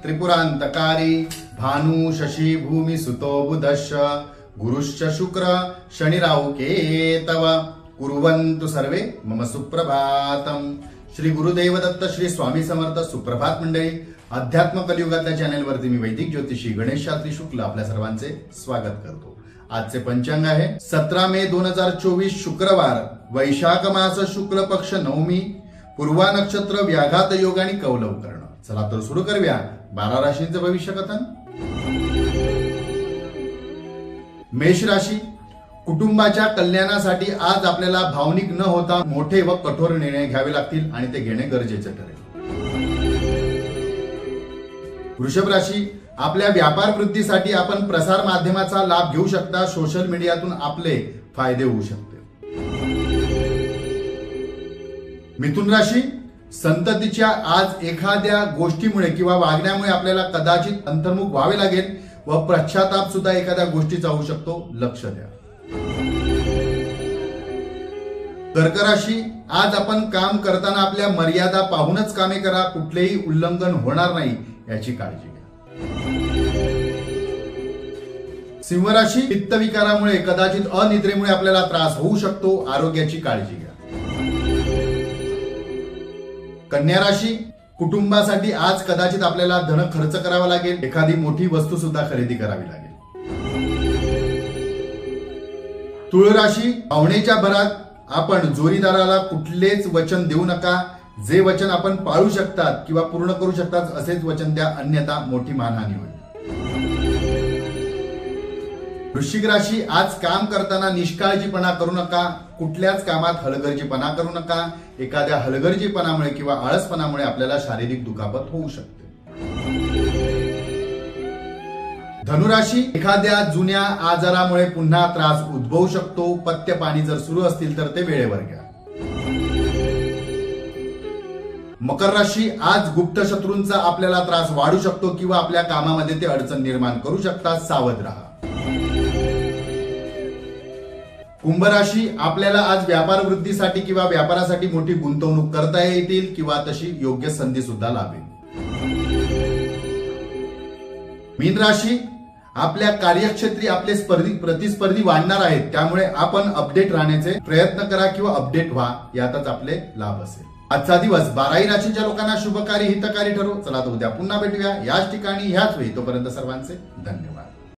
त्रिपुरांतकारी भानु शशी भूमी सुतो बुधश्च गुरुश्च शुक्र शनि राहु केतव कुर्वन्तु सर्वे मम सुप्रभातम। श्री गुरुदेव दत्त श्री स्वामी समर्थ। सुप्रभात मंडळी, अध्यात्म कलियुगातल्या चॅनेलवरती मी वैदिक ज्योतिषी गणेश शास्त्री शुक्ल आपल्या सर्वांचे स्वागत करतो। आजचे पंचांग आहे 17 मे 2024 शुक्रवार, वैशाख मास शुक्ल पक्ष नवमी, पूर्वा नक्षत्र, व्याघात योग आणि कौलव कर्ण। चला तर सुरू करूया 12 राशींचे भविष्य कथन। मेष राशी, कुटुंबाच्या कल्याणासाठी आज आपल्याला भावनिक न होता मोठे व कठोर निर्णय घ्यावे लागतील आणि ते घेणे गरजेचे ठरेल। वृषभ राशी, आपल्या व्यापार वृद्धीसाठी आपण प्रसार माध्यमाचा लाभ घेऊ शकता। सोशल मीडियातून आपले फायदे होऊ शकते। मिथुन राशी, संततीच्या आज एखाद्या गोष्टीमुळे किंवा वागण्यामुळे आपल्याला कदाचित अंतर्मुख व्हावे लागेल व पश्चाताप सुद्धा एखाद्या गोष्टीचा होऊ शकतो, लक्ष द्या। कर्क राशी, आज आपण काम करताना आपल्या मर्यादा पाहूनच कामे करा, कुठलेही उल्लंघन होणार नाही याची काळजी घ्या। सिंह राशी, पित्तविकारामुळे कदाचित अनिद्रेमुळे आपल्याला त्रास होऊ शकतो, आरोग्याची काळजी घ्या। कन्या राशी, कुटुंबासाठी आज कदाचित आपल्याला धन खर्च करावा लागेल, एखादी मोठी वस्तू सुद्धा खरेदी करावी लागेल। तुळ राशी, पाहुणेच्या भरात आपण जोडीदाराला कुठलेच वचन देऊ नका। जे वचन आपण पाळू शकतात किंवा पूर्ण करू शकतात असेच वचन द्या, अन्यथा मोठी मानहानी होईल। वृश्चिक राशी, आज काम करताना निष्काळजीपणा करू नका, कुठल्याच कामात हलगर्जीपणा करू नका। एखाद्या हलगर्जीपणामुळे किंवा आळसपणामुळे आपल्याला शारीरिक दुखापत होऊ शकते। धनुराशी, एखाद्या जुन्या आजारामुळे पुन्हा त्रास उद्भवू शकतो, पथ्य पाणी जर सुरू असतील तर ते वेळेवर घ्या। मकर राशी, आज गुप्त शत्रूंचा आपल्याला त्रास वाढू शकतो किंवा आपल्या कामामध्ये ते अडचण निर्माण करू शकतात, सावध राहा। कुंभ राशी, आपल्याला आज व्यापार वृद्धीसाठी किंवा व्यापारासाठी मोठी गुंतवणूक करता येतील किंवा तशी योग्य संधी सुद्धा लाभेल। मीन राशी, आपल्या कार्यक्षेत्री आपले प्रतिस्पर्धी वाढणार आहेत, त्यामुळे आपण अपडेट राहण्याचे प्रयत्न करा किंवा अपडेट व्हा, यातच आपले लाभ असेल। आजचा दिवस 12ही राशीच्या लोकांना शुभकारी हितकारी ठरो। चला तर उद्या पुन्हा भेटूया याच ठिकाणी ह्याच वेळी। तोपर्यंत सर्वांचे धन्यवाद।